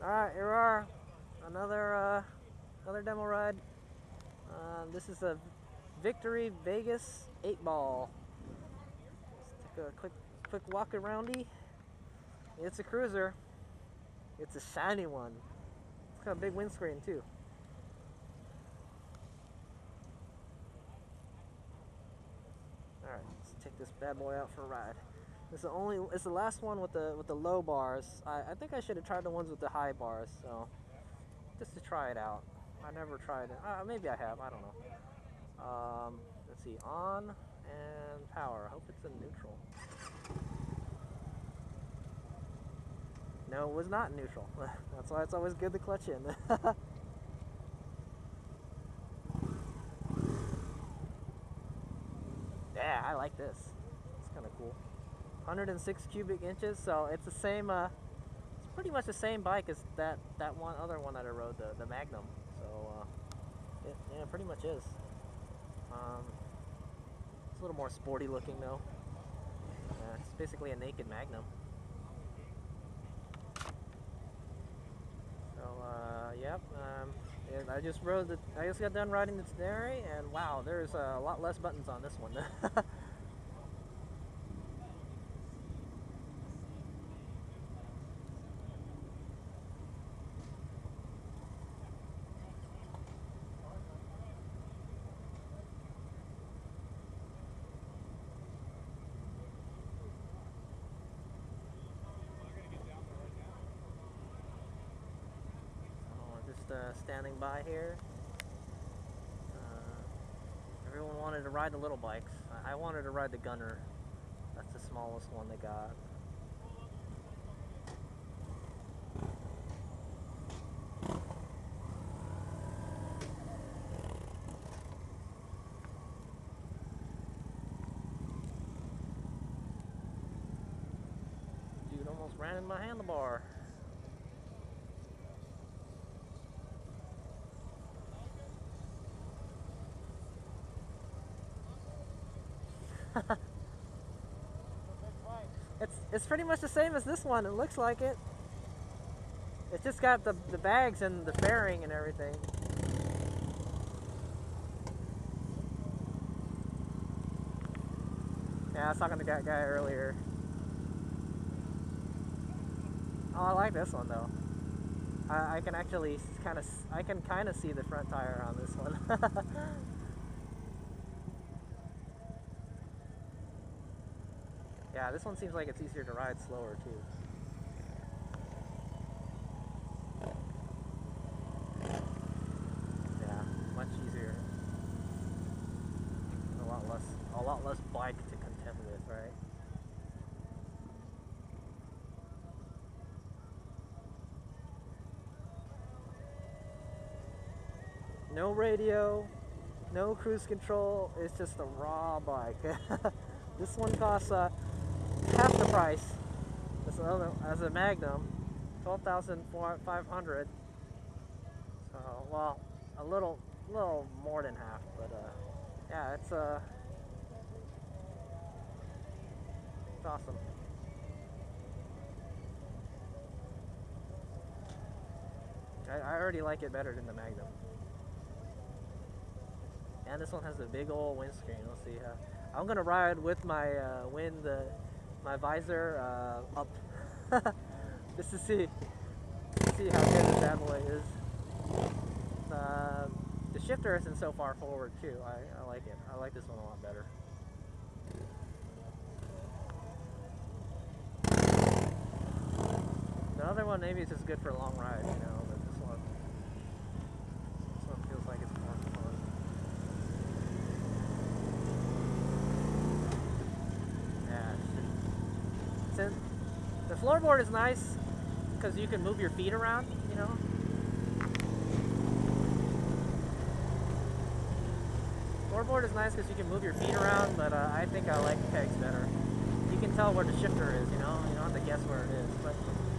Alright, here we are. Another demo ride. This is a Victory Vegas 8 ball. Let's take a quick walk aroundy. It's a cruiser. It's a shiny one. It's got a big windscreen too. Alright, let's take this bad boy out for a ride. It's the last one with the low bars. I think I should have tried the ones with the high bars, so just to try it out. I never tried it. Maybe I have, I don't know. Let's see, on and power. I hope it's in neutral. No, it was not neutral. That's why it's always good to clutch in. Yeah, I like this. It's kind of cool. 106 cubic inches, so it's the same. It's pretty much the same bike as that other one that I rode, the Magnum. So it pretty much is. It's a little more sporty looking though. It's basically a naked Magnum. So yep. I just got done riding the Tenere, and wow, there's a lot less buttons on this one. Standing by here. Everyone wanted to ride the little bikes. I wanted to ride the Gunner. That's the smallest one they got. Dude almost ran in my handlebar. It's pretty much the same as this one. It looks like it. It's just got the bags and the fairing and everything. Yeah, I was talking to that guy earlier. Oh, I like this one though. I can actually kind of see the front tire on this one. Yeah, this one seems like it's easier to ride slower too. Yeah, much easier. A lot less bike to contend with, right? No radio, no cruise control. It's just a raw bike. This one costs half the price as a Magnum, 12,500. So, well, a little more than half, but yeah, it's awesome. I already like it better than the Magnum. And this one has a big old windscreen. Let's see. I'm gonna ride with my my visor up, just to see how good this bad boy is. The shifter isn't so far forward too. I like it. I like this one a lot better. The other one maybe it's just good for a long ride, you know, but this one feels like it's more fun. Yeah, the floorboard is nice because you can move your feet around, you know. Floorboard is nice because you can move your feet around, but I think I like pegs better. You can tell where the shifter is, you know. You don't have to guess where it is.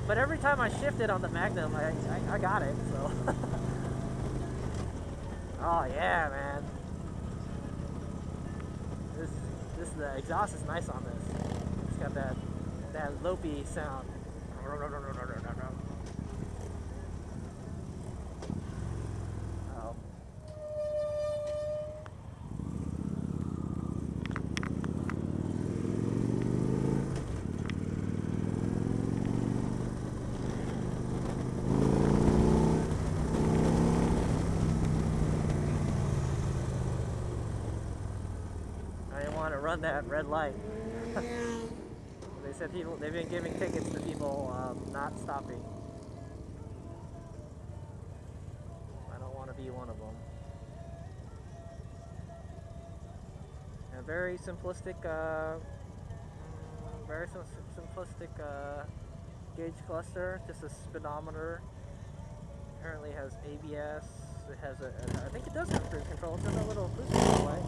But every time I shifted on the Magnum, I got it. So. Oh yeah, man. The exhaust is nice on this. It's got that lopey sound. run that red light. They said they've been giving tickets to people not stopping. I don't want to be one of them. And very simplistic, gauge cluster, just a speedometer. Apparently has ABS. It has I think it does have cruise control. It's got a little cruise control light.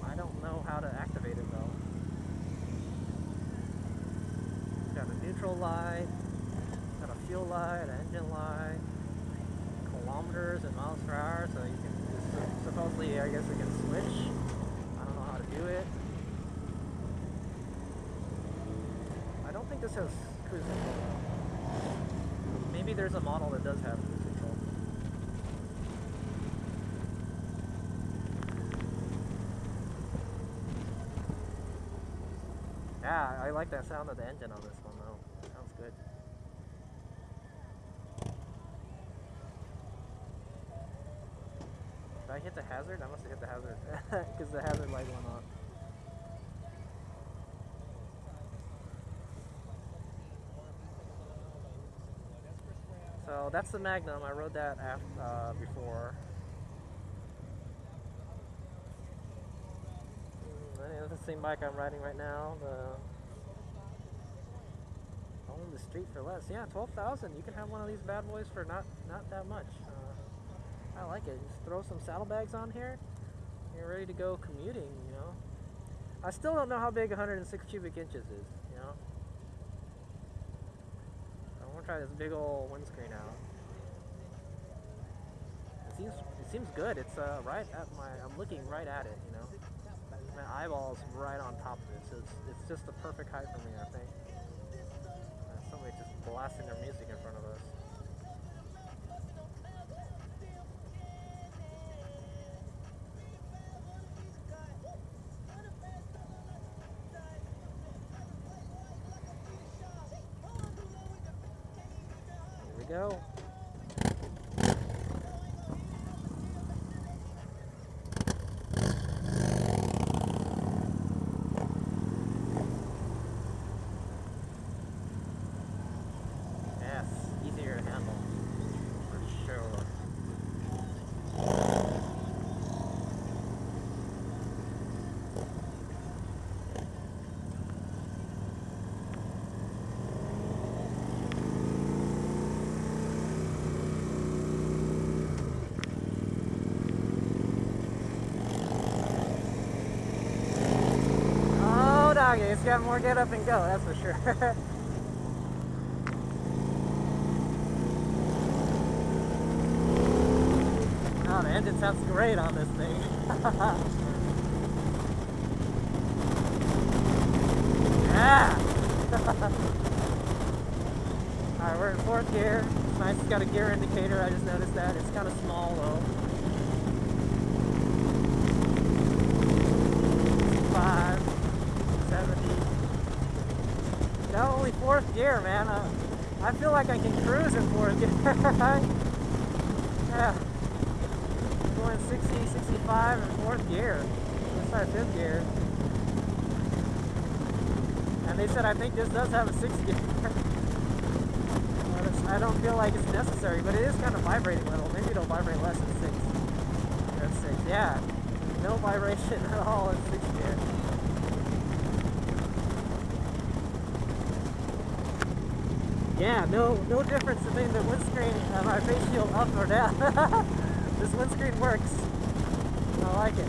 I don't know how to activate it though. It's got a neutral light, got a fuel light, an engine light, kilometers and miles per hour, so you can supposedly, I guess it can switch. I don't know how to do it. I don't think this has cruise control. Maybe there's a model that does have cruise control. Yeah, I like that sound of the engine on this one though. It sounds good. Did I hit the hazard? I must have hit the hazard because the hazard light went on. So that's the Magnum. I rode that before. That's the same bike I'm riding right now. On the street for less. Yeah, 12,000. You can have one of these bad boys for not that much. I like it. Just throw some saddlebags on here. You're ready to go commuting. You know. I still don't know how big 106 cubic inches is. You know. I want to try this big old windscreen out. It seems good. It's right at I'm looking right at it. You know. My eyeball's right on top of it, so it's just the perfect height for me, I think. Somebody just blasting their music in front of us. Here we go. It's got more get up and go, that's for sure. Oh, the engine sounds great on this thing. Yeah! Alright, we're in 4th gear. It's nice, it's got a gear indicator, I just noticed that. It's kind of small though. 5. 70. No, only 4th gear, man. I feel like I can cruise in 4th gear. Yeah. Going 60, 65 in 4th gear. Let's try 5th gear. And they said I think this does have a 6th gear. I don't feel like it's necessary, but it is kind of vibrating a little. Maybe it'll vibrate less in 6. That's 6. Yeah. No vibration at all in 6th gear. Yeah, no difference between the windscreen and my face shield up or down. This windscreen works. I like it.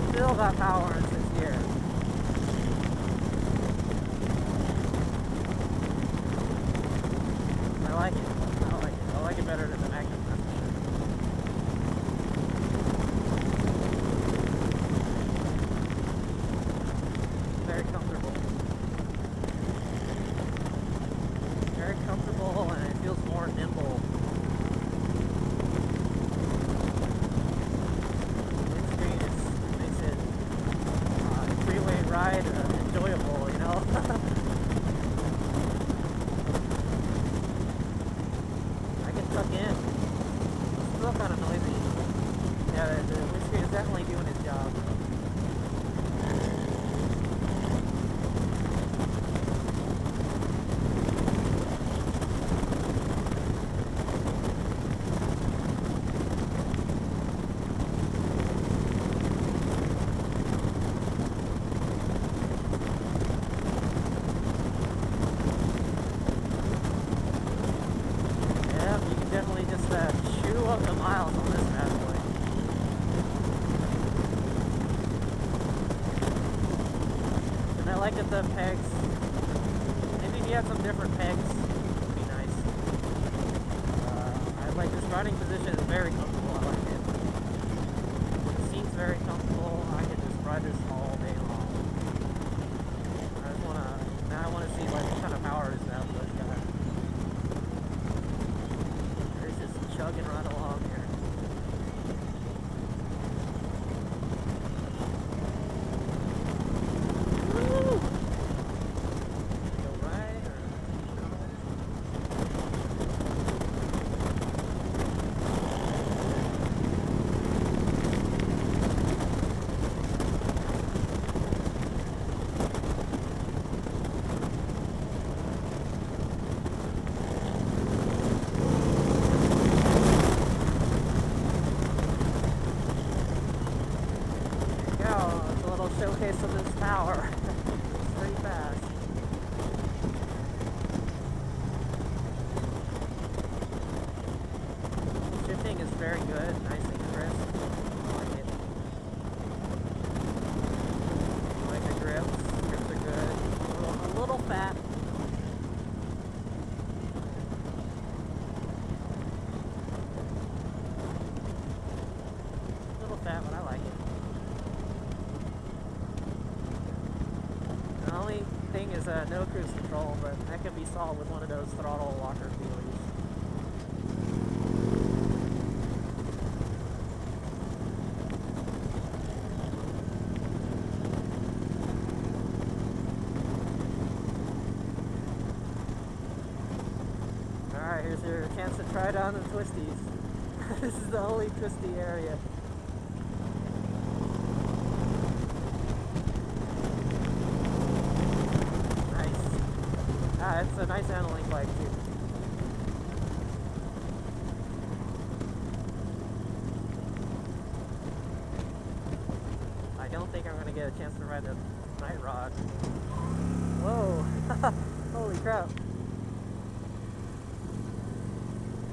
Still got power in 6th gear. I like it. I like it better than the Magnum, that's for sure. Very comfortable. stuck in. It's still kind of noisy. Yeah, the windscreen is definitely doing its job. The pegs, maybe if you had some different pegs, would be nice. I like this riding position, is very comfortable. I like it. The seat's very comfortable. I can just ride this all day long. I want to see like what kind of power is that this guy. It's just chugging right along here. Showcase of this power. It's pretty fast. Shifting is very good, nice and crisp. I like it. I like the grips. Grips are good. A little fat. A little fat, but I like it. The only thing is no cruise control, but that can be solved with one of those throttle locker feelies. Alright, here's your chance to try down the twisties. This is the only twisty area. It's a nice handling bike too. I don't think I'm going to get a chance to ride the night rod. Whoa! Holy crap.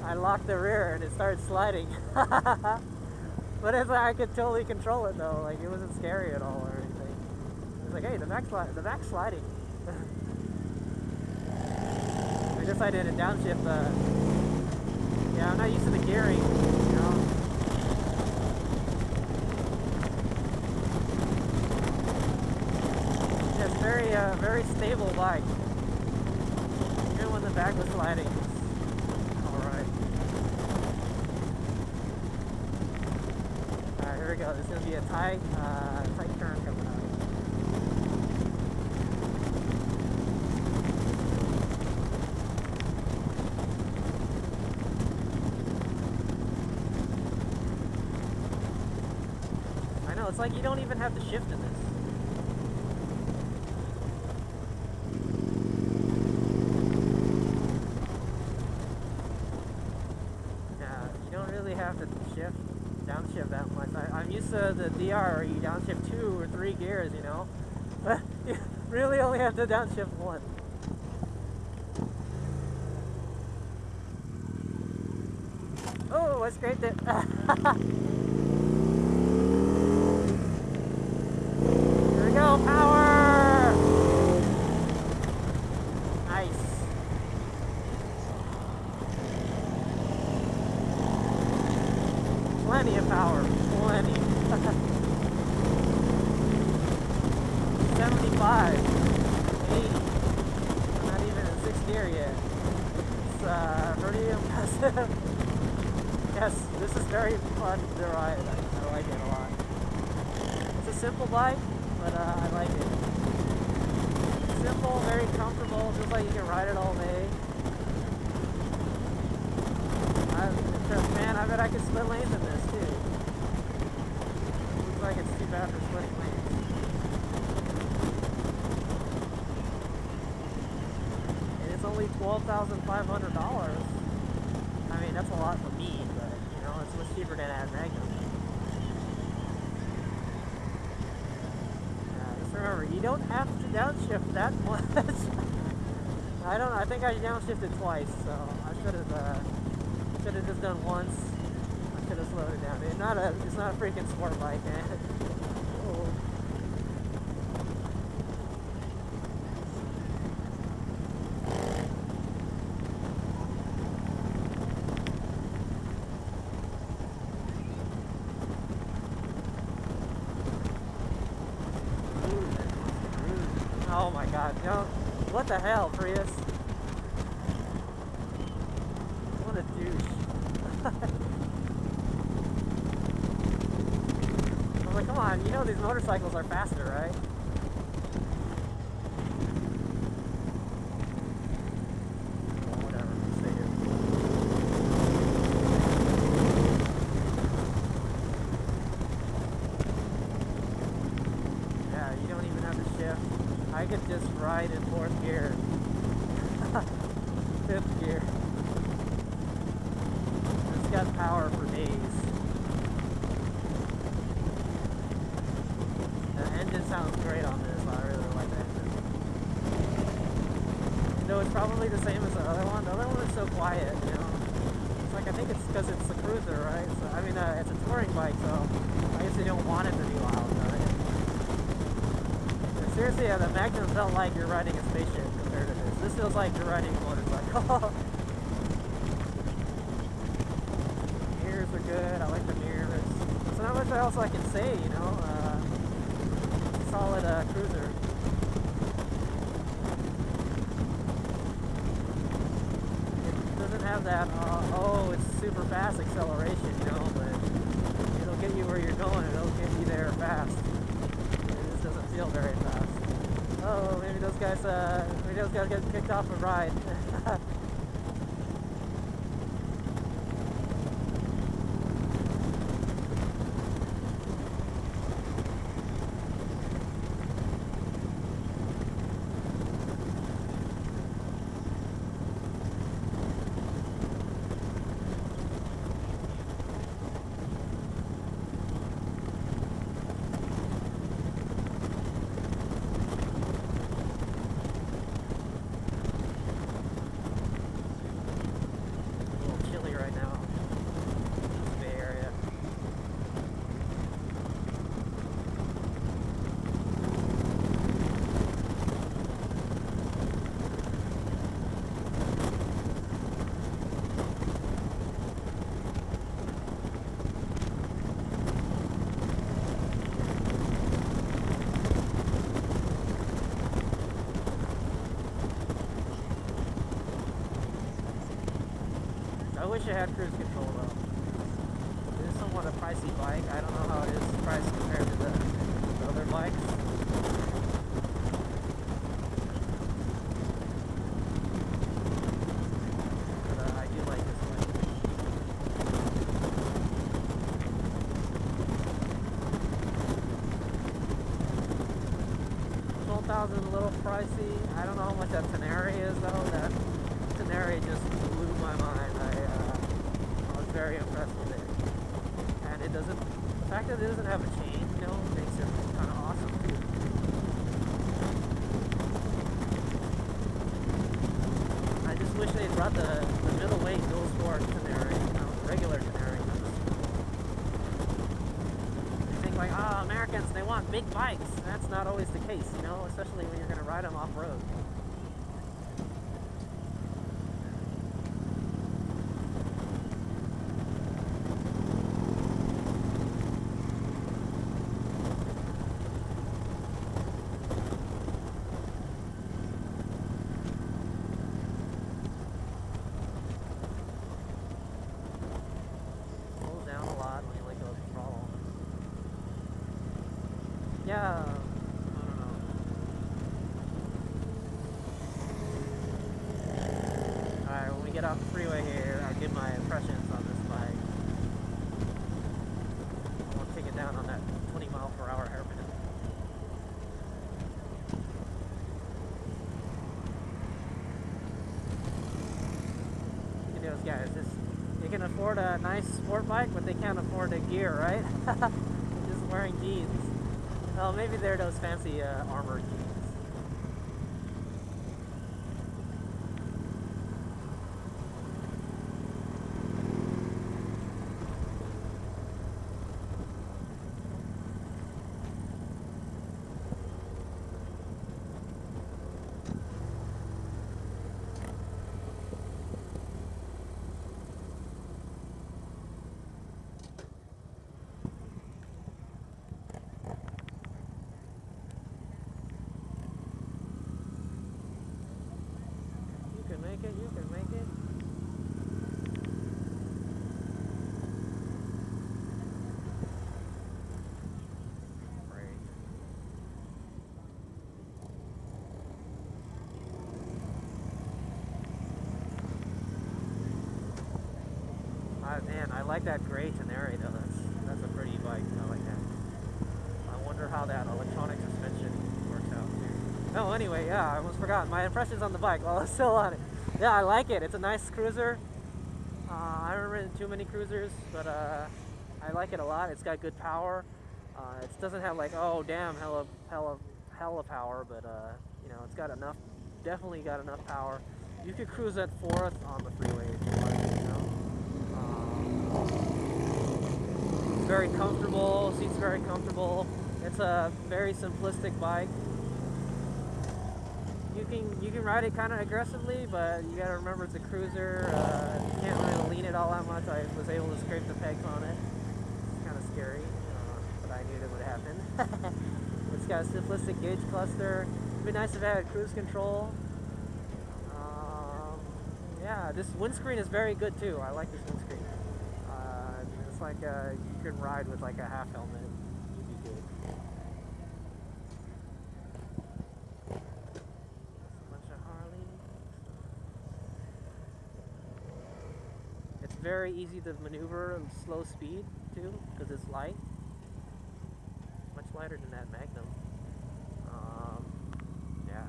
I locked the rear and it started sliding. But it's like I could totally control it though. Like it wasn't scary at all or anything. It was like, hey, the back's sliding. I decided to downshift. Yeah, I'm not used to the gearing, you know. Yeah, it's very stable bike. Even when the back was sliding, it's alright. Alright, here we go. There's gonna be a tight turn coming up. It's like you don't even have to shift in this. Yeah, you don't really have to downshift that much. I'm used to the DR where you downshift 2 or 3 gears, you know. But you really only have to downshift 1. Oh, I scraped it. Go, power! Nice. Plenty of power. Plenty. 75. 80. I'm not even in 6th gear yet. It's pretty impressive. Yes, this is very fun to ride. I like it a lot. It's a simple bike. But I like it. Simple, very comfortable, just like you can ride it all day. bet I could split lanes in this too. Looks like it's too bad for splitting lanes. And it's only $12,500. I mean, that's a lot for me, but you know, it's much cheaper than at Magnum. Just remember, you don't have to downshift that much. I think I downshifted twice, so I should have just done once. I should have slowed it down. It's not a freaking sport bike, man. Oh. Oh my god, no. What the hell, Prius? What a douche. I was like, come on, you know these motorcycles are faster, right? Oh, whatever, let's stay here. Yeah, you don't even have to shift. I could just ride in 4th gear. 5th gear. It's got power for days. The engine sounds great on this. I really like the engine. Though it's probably the same as the other one. The other one is so quiet, you know. It's like, I think it's because it's a cruiser, right? So, I mean, it's a touring bike, so I guess they don't want it to be loud, right? Seriously, yeah, the Magnum felt like you're riding a spaceship compared to this. This feels like you're riding a motorcycle. Mirrors are good. I like the mirrors. So not much else I can say, you know. Solid cruiser. It doesn't have that, oh, it's super fast acceleration, you know, but it'll get you where you're going. It'll get you there fast. It just doesn't feel very fast. Oh, maybe those guys get kicked off a ride. I wish it had cruise control though. It is somewhat a pricey bike. I don't know how it is priced compared to the other bikes. But I do like this bike. 12,000 is a little pricey. I don't know how much that Tenere is though. That Tenere just blew my mind. I was very impressed with it. And it doesn't, the fact that it doesn't have a chain, you know, makes it kind of awesome too. I just wish they'd brought the middleweight dual sport Tenere, you know, the regular Tenere. You think like, Americans, they want big bikes. That's not always the case, you know, especially when you're going to ride them off-road. Yeah, I don't know. can afford a nice sport bike, but they can't afford the gear, right? Just wearing jeans. Oh, maybe they're those fancy armored jeans. You can make it. Great. Man, I like that gray Tenere though. That's a pretty bike. I like that. I wonder how that electronic suspension works out too. Oh, anyway, yeah, I almost forgot my impressions on the bike while I was still on it. Yeah, I like it. It's a nice cruiser. I haven't ridden too many cruisers, but I like it a lot. It's got good power. It doesn't have like, oh damn, hella power, but you know, it's got enough. Definitely got enough power. You could cruise at 4th on the freeway if you like, you know. It's very comfortable. Seats very comfortable. It's a very simplistic bike. You can ride it kind of aggressively, but you got to remember it's a cruiser. You can't really lean it all that much. I was able to scrape the pegs on it. It's kind of scary, but I knew that would happen. It's got a simplistic gauge cluster. It'd be nice if it had cruise control. Yeah, this windscreen is very good too. I like this windscreen. It's like you can ride with like a half helmet. You'd be good. It's very easy to maneuver at slow speed too, because it's light. Much lighter than that Magnum. Yeah.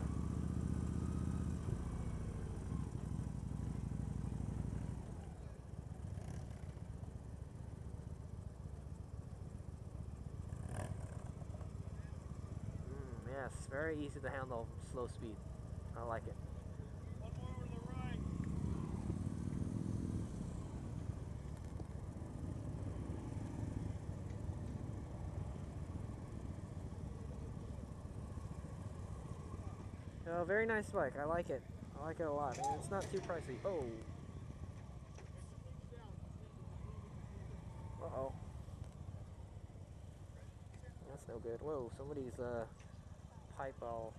Yes, very easy to handle slow speed. I like it. One more over the right. Oh, very nice bike. I like it. I like it a lot. And it's not too pricey. Oh. Uh-oh. That's no good. Whoa, somebody's pipe all.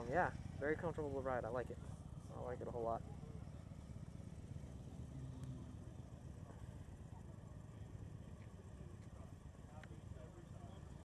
Yeah, very comfortable ride. I like it. I like it a whole lot.